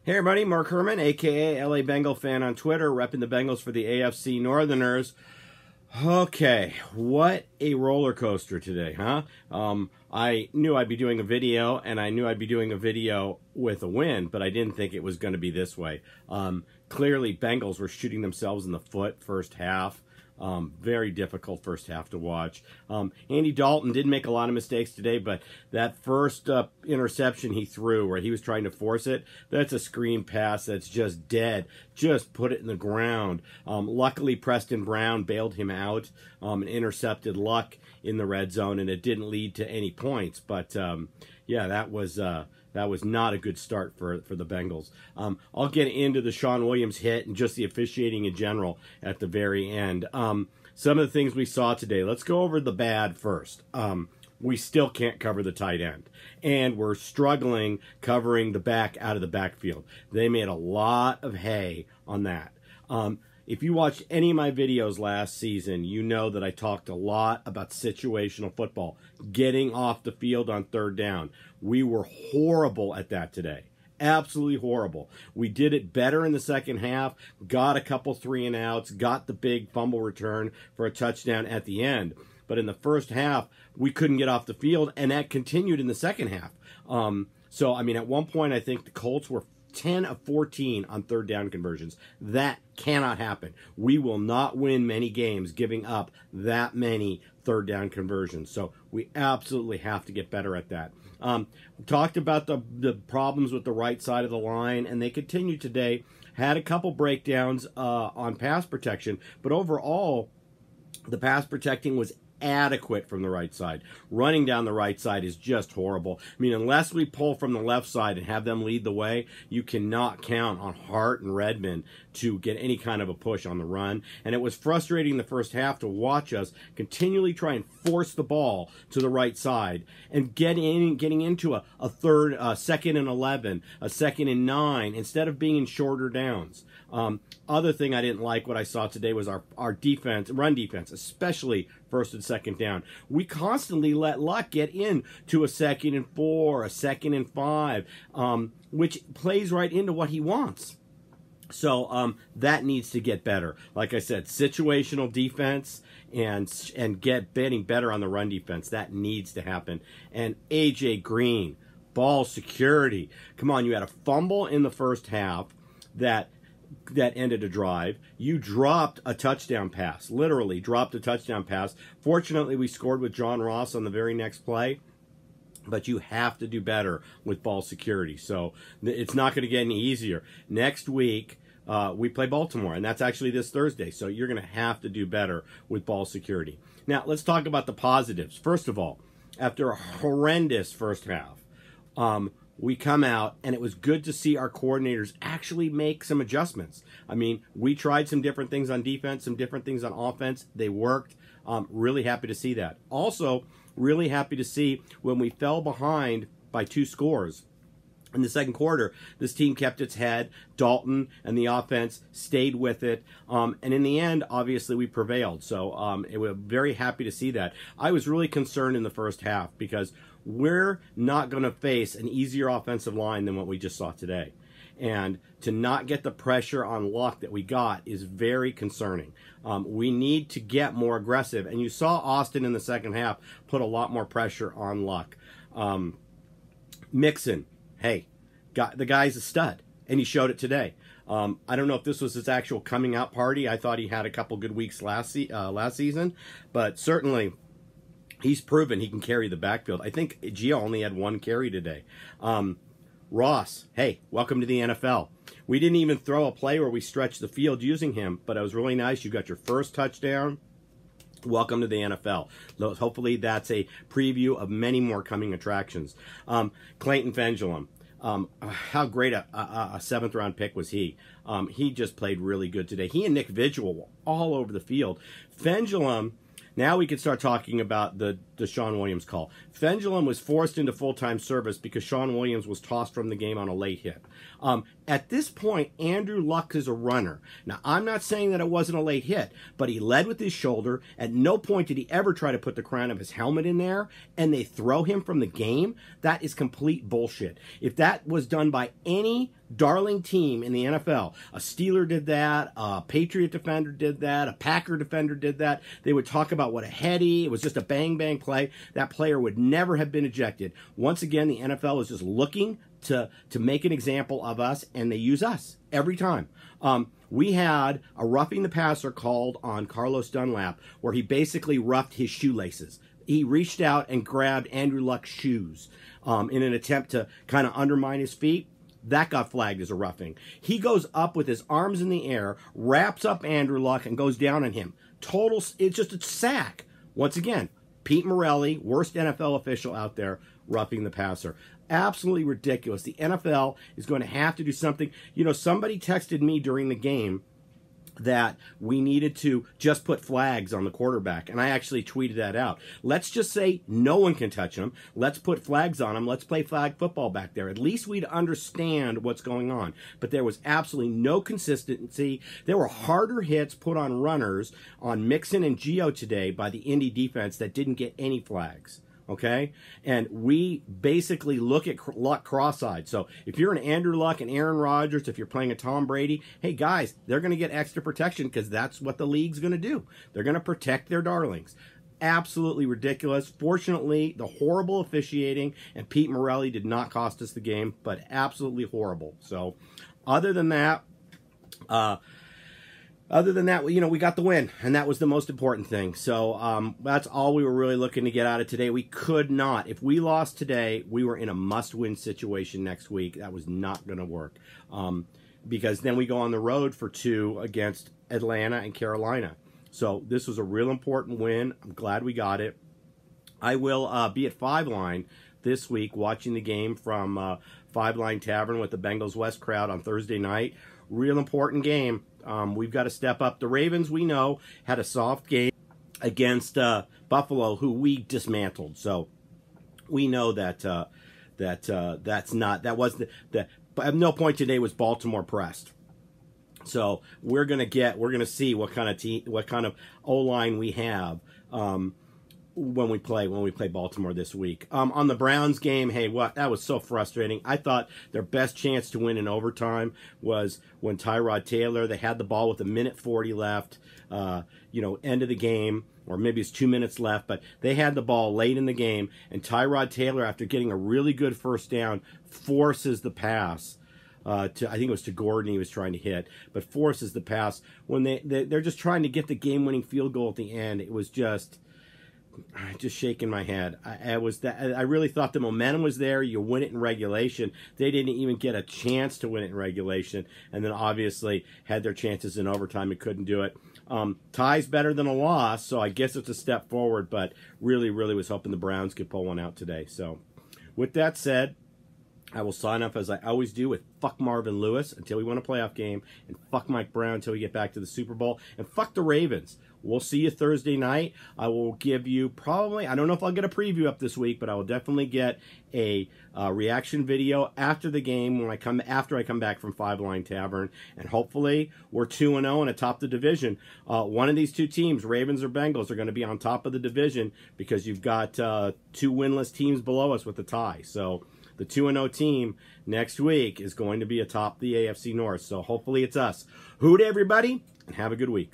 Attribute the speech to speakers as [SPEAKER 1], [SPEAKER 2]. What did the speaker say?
[SPEAKER 1] Hey everybody, Mark Herman, aka LA Bengal fan on Twitter, repping the Bengals for the AFC Northerners. Okay, what a roller coaster today, huh? I knew I'd be doing a video, and I knew I'd be doing a video with a win, but I didn't think it was going to be this way. Clearly, Bengals were shooting themselves in the foot first half. Very difficult first half to watch. Andy Dalton did make a lot of mistakes today, but that first interception he threw where he was trying to force it, that's a screen pass that's just dead. Just put it in the ground. Luckily, Preston Brown bailed him out and intercepted Luck in the red zone, and it didn't lead to any points. But, yeah, that was not a good start for the Bengals. I'll get into the Sean Williams hit and just the officiating in general at the very end. Some of the things we saw today. Let's go over the bad first. We still can't cover the tight end, and we're struggling covering the back out of the backfield. They made a lot of hay on that. If you watched any of my videos last season, you know that I talked a lot about situational football, getting off the field on third down. We were horrible at that today. Absolutely horrible. We did it better in the second half, got a couple 3-and-outs, got the big fumble return for a touchdown at the end. But in the first half, we couldn't get off the field, and that continued in the second half. So, I mean, at one point, I think the Colts were 10 of 14 on third down conversions. That cannot happen. We will not win many games giving up that many third down conversions. So we absolutely have to get better at that. We talked about the problems with the right side of the line, and they continued today. Had a couple breakdowns on pass protection, but overall, the pass protecting was adequate from the right side. Running down the right side is just horrible. I mean, unless we pull from the left side and have them lead the way, you cannot count on Hart and Redmond to get any kind of a push on the run. And it was frustrating the first half to watch us continually try and force the ball to the right side and getting into a second and 11, a second and 9, instead of being in shorter downs. Other thing I didn't like what I saw today was our defense, run defense, especially first and second down. We constantly let Luck get in to a 2nd and 4, a 2nd and 5, which plays right into what he wants. So that needs to get better. Like I said, situational defense and getting better on the run defense. That needs to happen. And A.J. Green, ball security. Come on, you had a fumble in the first half that ended a drive. You dropped a touchdown pass, literally dropped a touchdown pass. Fortunately, we scored with John Ross on the very next play, but you have to do better with ball security. So it's not going to get any easier. Next week, we play Baltimore, and that's actually this Thursday, so you're going to have to do better with ball security. Now, let's talk about the positives. First of all, after a horrendous first half, we come out, and it was good to see our coordinators actually make some adjustments. I mean, we tried some different things on defense, some different things on offense. They worked. Really happy to see that. Also, really happy to see when we fell behind by 2 scores in the second quarter, this team kept its head. Dalton and the offense stayed with it. And in the end, obviously, we prevailed. So we're very happy to see that. I was really concerned in the first half because we're not going to face an easier offensive line than what we just saw today. And to not get the pressure on Luck that we got is very concerning. We need to get more aggressive. And you saw Austin in the second half put a lot more pressure on Luck. Mixon. Hey, the guy's a stud, and he showed it today. I don't know if this was his actual coming out party. I thought he had a couple good weeks last season, but certainly he's proven he can carry the backfield. I think Gio only had 1 carry today. Ross, hey, welcome to the NFL. We didn't even throw a play where we stretched the field using him, but it was really nice. You got your first touchdown. Welcome to the NFL. Hopefully that's a preview of many more coming attractions. Clayton Pendulum. How great a 7th-round pick was he. He just played really good today. He and Nick Vigil were all over the field. Pendulum, now we can start talking about the the Sean Williams call. Fengelum was forced into full-time service because Sean Williams was tossed from the game on a late hit. At this point, Andrew Luck is a runner. Now, I'm not saying that it wasn't a late hit, but he led with his shoulder. At no point did he ever try to put the crown of his helmet in there, and they throw him from the game. That is complete bullshit. If that was done by any darling team in the NFL, a Steeler did that, a Patriot defender did that, a Packer defender did that, they would talk about what a heady, it was just a bang-bang play. That player would never have been ejected. Once again, the NFL is just looking to make an example of us, and they use us every time. We had a roughing the passer called on Carlos Dunlap where he basically roughed his shoelaces. He reached out and grabbed Andrew Luck's shoes in an attempt to kind of undermine his feet. That got flagged as a roughing. He goes up with his arms in the air, wraps up Andrew Luck, and goes down on him. Total, it's just a sack. Once again, Pete Morelli, worst NFL official out there, roughing the passer. Absolutely ridiculous. The NFL is going to have to do something. You know, somebody texted me during the game that we needed to just put flags on the quarterback, and I actually tweeted that out. Let's just say no one can touch him. Let's put flags on him. Let's play flag football back there. At least we'd understand what's going on. But there was absolutely no consistency. There were harder hits put on runners on Mixon and Gio today by the Indy defense that didn't get any flags. Okay? And we basically look at Luck cross-eyed. So if you're an Andrew Luck and Aaron Rodgers, if you're playing a Tom Brady, hey guys, they're going to get extra protection because that's what the league's going to do. They're going to protect their darlings. Absolutely ridiculous. Fortunately, the horrible officiating and Pete Morelli did not cost us the game, but absolutely horrible. So other than that, you know, we got the win, and that was the most important thing. So that's all we were really looking to get out of today. We could not. If we lost today, we were in a must-win situation next week. That was not going to work because then we go on the road for 2 against Atlanta and Carolina. So this was a real important win. I'm glad we got it. I will be at Five Line this week watching the game from Five Line Tavern with the Bengals West crowd on Thursday night. Real important game. We've got to step up. The Ravens, we know, had a soft game against Buffalo, who we dismantled. So we know that at no point today was Baltimore pressed. So we're gonna see what kind of O-line we have when we play Baltimore this week. On the Browns game, hey, that was so frustrating. I thought their best chance to win in overtime was when Tyrod Taylor, they had the ball with 1:40 left, end of the game, or maybe it's 2 minutes left, but they had the ball late in the game, and Tyrod Taylor, after getting a really good first down, forces the pass. I think it was to Gordon he was trying to hit, but forces the pass when they're just trying to get the game-winning field goal at the end. It was just shaking my head. I really thought the momentum was there. You win it in regulation. They didn't even get a chance to win it in regulation, and then obviously had their chances in overtime and couldn't do it. Tie's better than a loss, so I guess it's a step forward, but really, really was hoping the Browns could pull one out today. So with that said, I will sign off as I always do with fuck Marvin Lewis until we win a playoff game, and fuck Mike Brown until we get back to the Super Bowl, and fuck the Ravens. We'll see you Thursday night. I will give you probably, I don't know if I'll get a preview up this week, but I will definitely get a reaction video after the game after I come back from Five Line Tavern, and hopefully we're 2-0 and atop the division. One of these two teams, Ravens or Bengals, are going to be on top of the division because you've got 2 winless teams below us with a tie. So the 2-0 team next week is going to be atop the AFC North. So hopefully it's us. Hoot everybody, and have a good week.